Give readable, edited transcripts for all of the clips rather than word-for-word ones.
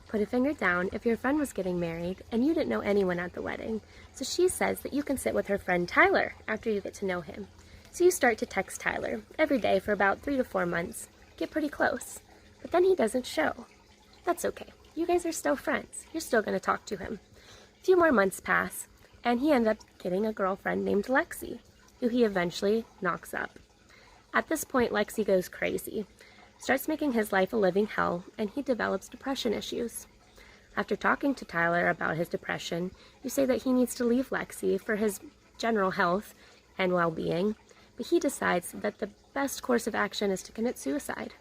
Put a finger down if your friend was getting married and you didn't know anyone at the wedding. So she says that you can sit with her friend Tyler after you get to know him. So you start to text Tyler every day for about 3 to 4 months. Get pretty close. But then he doesn't show. That's okay. You guys are still friends. You're still going to talk to him. A few more months pass, and he ends up getting a girlfriend named Lexi, who he eventually knocks up. At this point, Lexi goes crazy, starts making his life a living hell, and he develops depression issues. After talking to Tyler about his depression, you say that he needs to leave Lexi for his general health and well-being, but he decides that the best course of action is to commit suicide.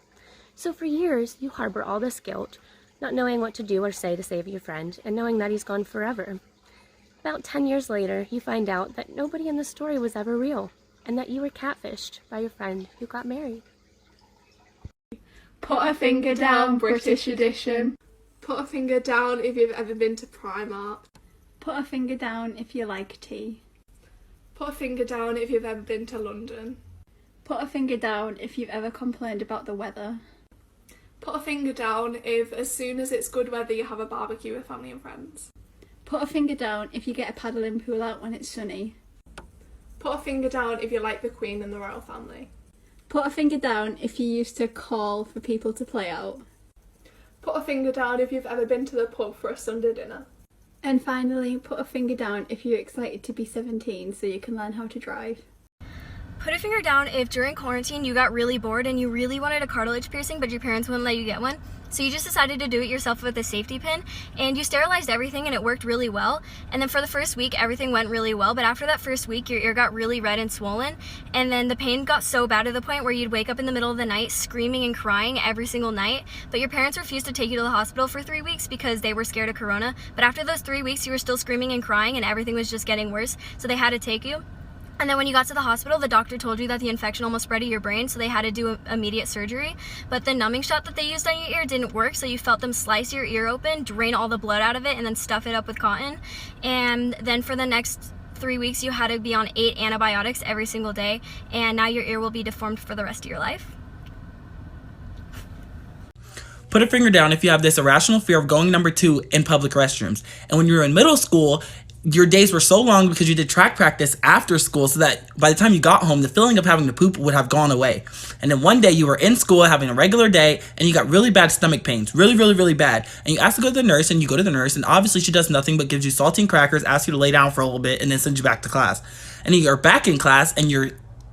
So for years, you harbor all this guilt, not knowing what to do or say to save your friend, and knowing that he's gone forever. About 10 years later, you find out that nobody in the story was ever real, and that you were catfished by your friend who got married. Put a finger down, British edition. Put a finger down if you've ever been to Primark. Put a finger down if you like tea. Put a finger down if you've ever been to London. Put a finger down if you've ever complained about the weather. Put a finger down if, as soon as it's good weather, you have a barbecue with family and friends. Put a finger down if you get a paddling pool out when it's sunny. Put a finger down if you like the Queen and the royal family. Put a finger down if you used to call for people to play out. Put a finger down if you've ever been to the pub for a Sunday dinner. And finally, put a finger down if you're excited to be 17 so you can learn how to drive. Put a finger down if during quarantine you got really bored and you really wanted a cartilage piercing but your parents wouldn't let you get one. So you just decided to do it yourself with a safety pin, and you sterilized everything and it worked really well. And then for the first week everything went really well, but after that first week your ear got really red and swollen, and then the pain got so bad to the point where you'd wake up in the middle of the night screaming and crying every single night. But your parents refused to take you to the hospital for 3 weeks because they were scared of corona. But after those 3 weeks you were still screaming and crying and everything was just getting worse, so they had to take you. And then when you got to the hospital, the doctor told you that the infection almost spread to your brain, so they had to do immediate surgery. But the numbing shot that they used on your ear didn't work, so you felt them slice your ear open, drain all the blood out of it, and then stuff it up with cotton. And then for the next 3 weeks, you had to be on 8 antibiotics every single day, and now your ear will be deformed for the rest of your life. Put a finger down if you have this irrational fear of going number 2 in public restrooms. And when you were in middle school, your days were so long because you did track practice after school, so that by the time you got home, the feeling of having to poop would have gone away. And then one day you were in school having a regular day and you got really bad stomach pains, really bad. And you asked to go to the nurse, and you go to the nurse, and obviously she does nothing but gives you saltine crackers, asks you to lay down for a little bit, and then sends you back to class. And then you're back in class and you're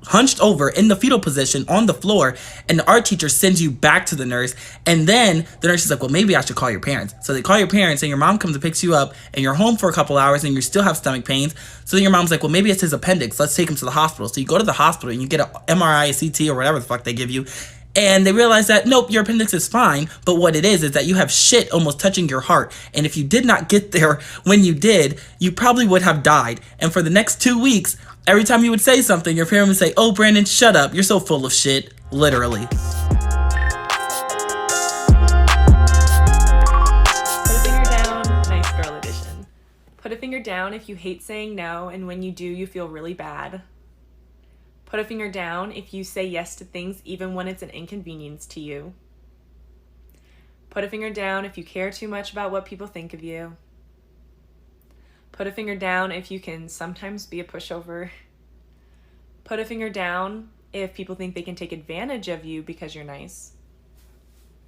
hunched over in the fetal position on the floor, and the art teacher sends you back to the nurse, and then the nurse is like, well, maybe I should call your parents. So they call your parents, and your mom comes and picks you up, and you're home for a couple hours and you still have stomach pains. So then your mom's like, well, maybe it's his appendix, let's take him to the hospital. So you go to the hospital and you get an MRI, a CT, or whatever the fuck they give you, and they realize that, nope, your appendix is fine, but what it is that you have shit almost touching your heart, and if you did not get there when you did, you probably would have died. And for the next 2 weeks, every time you would say something, your parent would say, oh, Brandon, shut up, you're so full of shit, literally. Put a finger down, nice girl edition. Put a finger down if you hate saying no, and when you do, you feel really bad. Put a finger down if you say yes to things even when it's an inconvenience to you. Put a finger down if you care too much about what people think of you. Put a finger down if you can sometimes be a pushover. Put a finger down if people think they can take advantage of you because you're nice.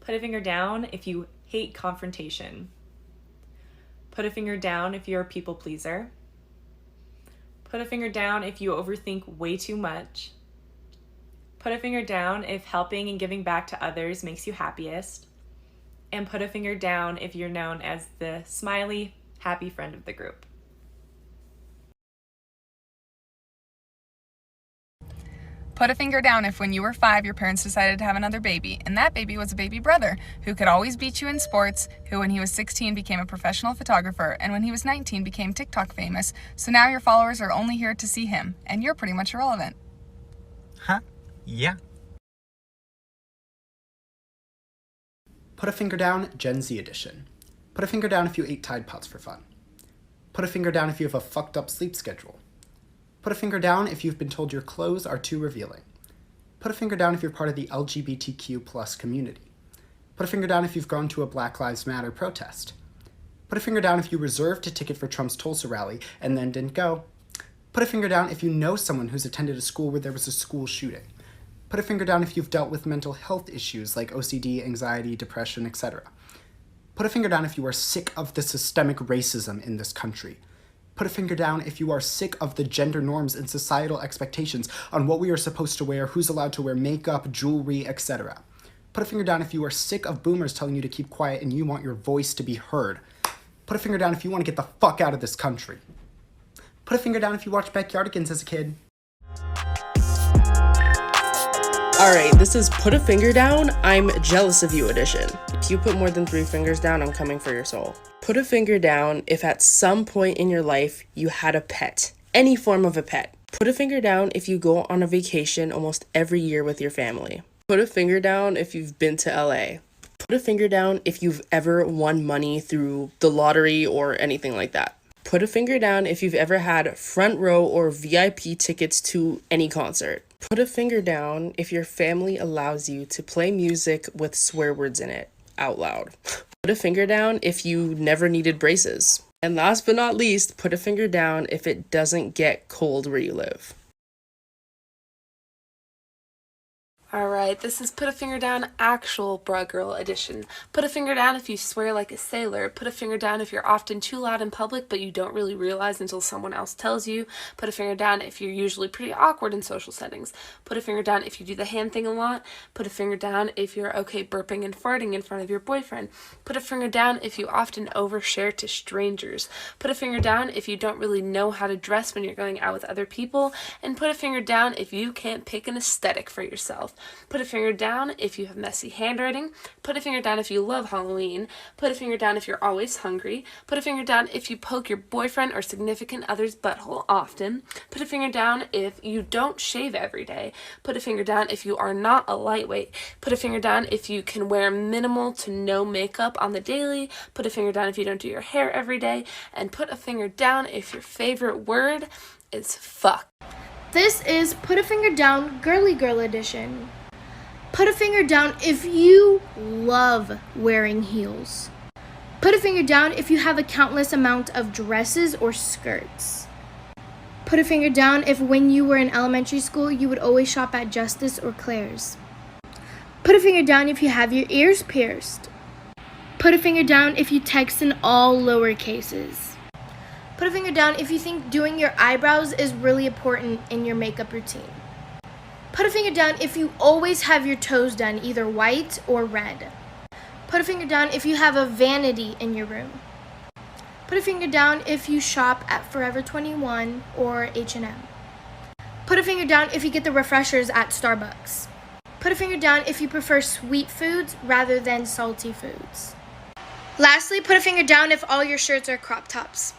Put a finger down if you hate confrontation. Put a finger down if you're a people pleaser. Put a finger down if you overthink way too much. Put a finger down if helping and giving back to others makes you happiest. And put a finger down if you're known as the smiley, happy friend of the group. Put a finger down if when you were 5 your parents decided to have another baby, and that baby was a baby brother who could always beat you in sports, who when he was 16 became a professional photographer, and when he was 19 became TikTok famous, so now your followers are only here to see him, and you're pretty much irrelevant. Huh? Yeah. Put a finger down, Gen Z edition. Put a finger down if you ate Tide Pods for fun. Put a finger down if you have a fucked up sleep schedule. Put a finger down if you've been told your clothes are too revealing. Put a finger down if you're part of the LGBTQ+ community. Put a finger down if you've gone to a Black Lives Matter protest. Put a finger down if you reserved a ticket for Trump's Tulsa rally and then didn't go. Put a finger down if you know someone who's attended a school where there was a school shooting. Put a finger down if you've dealt with mental health issues like OCD, anxiety, depression, etc. Put a finger down if you are sick of the systemic racism in this country. Put a finger down if you are sick of the gender norms and societal expectations on what we are supposed to wear, who's allowed to wear makeup, jewelry, etc. Put a finger down if you are sick of boomers telling you to keep quiet and you want your voice to be heard. Put a finger down if you want to get the fuck out of this country. Put a finger down if you watched Backyardigans as a kid. Alright, this is Put a Finger Down, I'm Jealous of You edition. If you put more than 3 fingers down, I'm coming for your soul. Put a finger down if at some point in your life you had a pet. Any form of a pet. Put a finger down if you go on a vacation almost every year with your family. Put a finger down if you've been to LA. Put a finger down if you've ever won money through the lottery or anything like that. Put a finger down if you've ever had front row or VIP tickets to any concert. Put a finger down if your family allows you to play music with swear words in it out loud. Put a finger down if you never needed braces. And last but not least, put a finger down if it doesn't get cold where you live. Alright, this is Put a Finger Down actual Bra Girl edition. Put a finger down if you swear like a sailor. Put a finger down if you're often too loud in public but you don't really realize until someone else tells you. Put a finger down if you're usually pretty awkward in social settings. Put a finger down if you do the hand thing a lot. Put a finger down if you're okay burping and farting in front of your boyfriend. Put a finger down if you often overshare to strangers. Put a finger down if you don't really know how to dress when you're going out with other people. And put a finger down if you can't pick an aesthetic for yourself. Put a finger down if you have messy handwriting. Put a finger down if you love Halloween. Put a finger down if you're always hungry. Put a finger down if you poke your boyfriend or significant other's butthole often. Put a finger down if you don't shave every day. Put a finger down if you are not a lightweight. Put a finger down if you can wear minimal to no makeup on the daily. Put a finger down if you don't do your hair every day. And put a finger down if your favorite word is fuck. This is Put a Finger Down Girly Girl edition. Put a finger down if you love wearing heels. Put a finger down if you have a countless amount of dresses or skirts. Put a finger down if when you were in elementary school you would always shop at Justice or Claire's. Put a finger down if you have your ears pierced. Put a finger down if you text in all lower cases. Put a finger down if you think doing your eyebrows is really important in your makeup routine. Put a finger down if you always have your toes done, either white or red. Put a finger down if you have a vanity in your room. Put a finger down if you shop at Forever 21 or H&M. Put a finger down if you get the refreshers at Starbucks. Put a finger down if you prefer sweet foods rather than salty foods. Lastly, put a finger down if all your shirts are crop tops.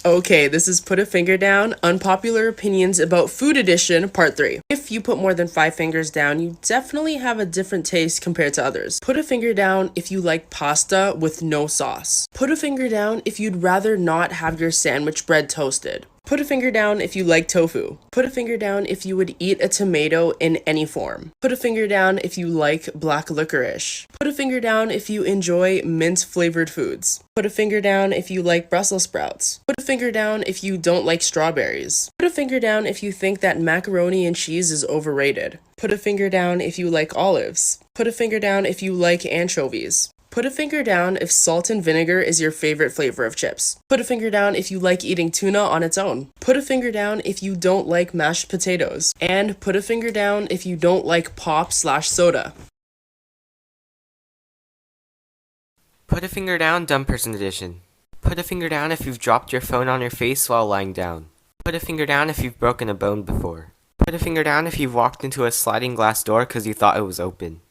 Okay, this is Put a Finger Down, Unpopular Opinions About Food Edition, Part 3. If you put more than 5 fingers down, you definitely have a different taste compared to others. Put a finger down if you like pasta with no sauce. Put a finger down if you'd rather not have your sandwich bread toasted. Put a finger down if you like tofu. Put a finger down if you would eat a tomato in any form. Put a finger down if you like black licorice. Put a finger down if you enjoy mint-flavored foods. Put a finger down if you like Brussels sprouts. Put a finger down if you don't like strawberries. Put a finger down if you think that macaroni and cheese is overrated. Put a finger down if you like olives. Put a finger down if you like anchovies. Put a finger down if salt and vinegar is your favorite flavor of chips. Put a finger down if you like eating tuna on its own. Put a finger down if you don't like mashed potatoes. And put a finger down if you don't like pop/soda. Put a finger down, dumb person edition. Put a finger down if you've dropped your phone on your face while lying down. Put a finger down if you've broken a bone before. Put a finger down if you've walked into a sliding glass door because you thought it was open.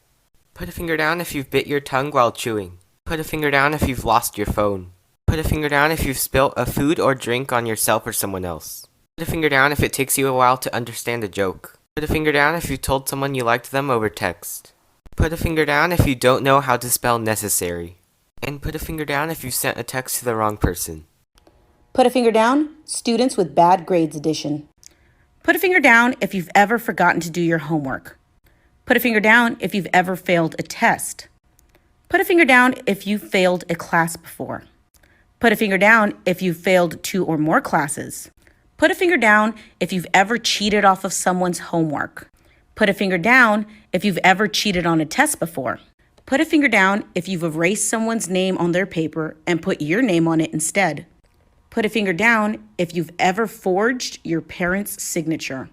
Put a finger down if you've bit your tongue while chewing. Put a finger down if you've lost your phone. Put a finger down if you've spilt a food or drink on yourself or someone else. Put a finger down if it takes you a while to understand a joke. Put a finger down if you told someone you liked them over text. Put a finger down if you don't know how to spell necessary. And put a finger down if you sent a text to the wrong person. Put a finger down, students with bad grades edition. Put a finger down if you've ever forgotten to do your homework. Put a finger down if you've ever failed a test. Put a finger down if you failed a class before. Put a finger down if you've failed 2 or more classes. Put a finger down if you've ever cheated off of someone's homework. Put a finger down if you've ever cheated on a test before. Put a finger down if you've erased someone's name on their paper and put your name on it instead. Put a finger down if you've ever forged your parents' signature.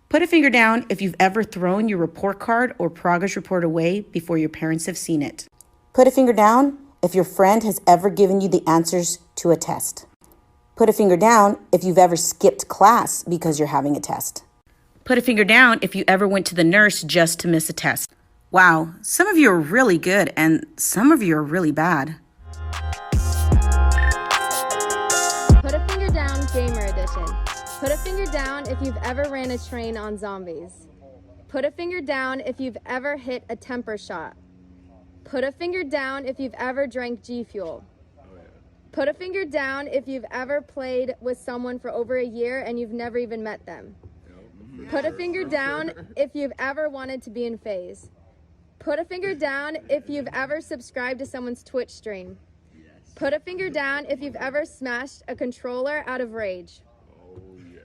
Put a finger down if you've ever thrown your report card or progress report away before your parents have seen it. Put a finger down if your friend has ever given you the answers to a test. Put a finger down if you've ever skipped class because you're having a test. Put a finger down if you ever went to the nurse just to miss a test. Wow, some of you are really good and some of you are really bad. Put a finger down, gamer edition. Put a finger down if you've ever ran a train on zombies. Put a finger down if you've ever hit a temper shot. Put a finger down if you've ever drank G Fuel. Put a finger down if you've ever played with someone for over a year and you've never even met them. Put a finger down if you've ever wanted to be in phase. Put a finger down if you've ever subscribed to someone's Twitch stream. Put a finger down if you've ever smashed a controller out of rage.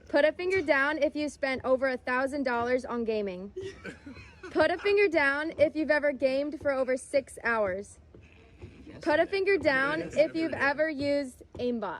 Put a finger down if you spent over $1,000 on gaming. Put a finger down if you've ever gamed for over 6 hours. Put a finger down if you've ever used aimbot.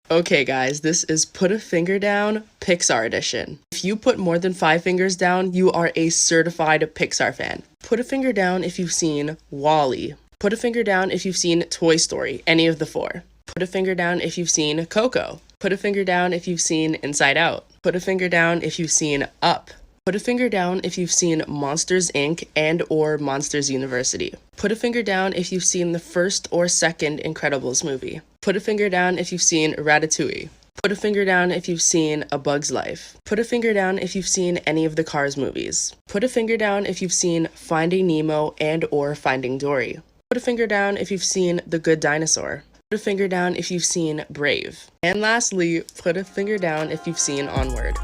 Okay guys, this is Put a Finger Down Pixar edition. If you put more than 5 fingers down, you are a certified Pixar fan. Put a finger down if you've seen WALL-E. Put a finger down if you've seen Toy Story, any of the 4. Put a finger down if you've seen Coco. Put a finger down if you've seen Inside Out. Put a finger down if you've seen Up. Put a finger down if you've seen Monsters, Inc. and or Monsters University. Put a finger down if you've seen the first or second Incredibles movie. Put a finger down if you've seen Ratatouille. Put a finger down if you've seen A Bug's Life. Put a finger down if you've seen any of the Cars movies. Put a finger down if you've seen Finding Nemo and or Finding Dory. Put a finger down if you've seen The Good Dinosaur. Put a finger down if you've seen Brave. And lastly, put a finger down if you've seen Onward.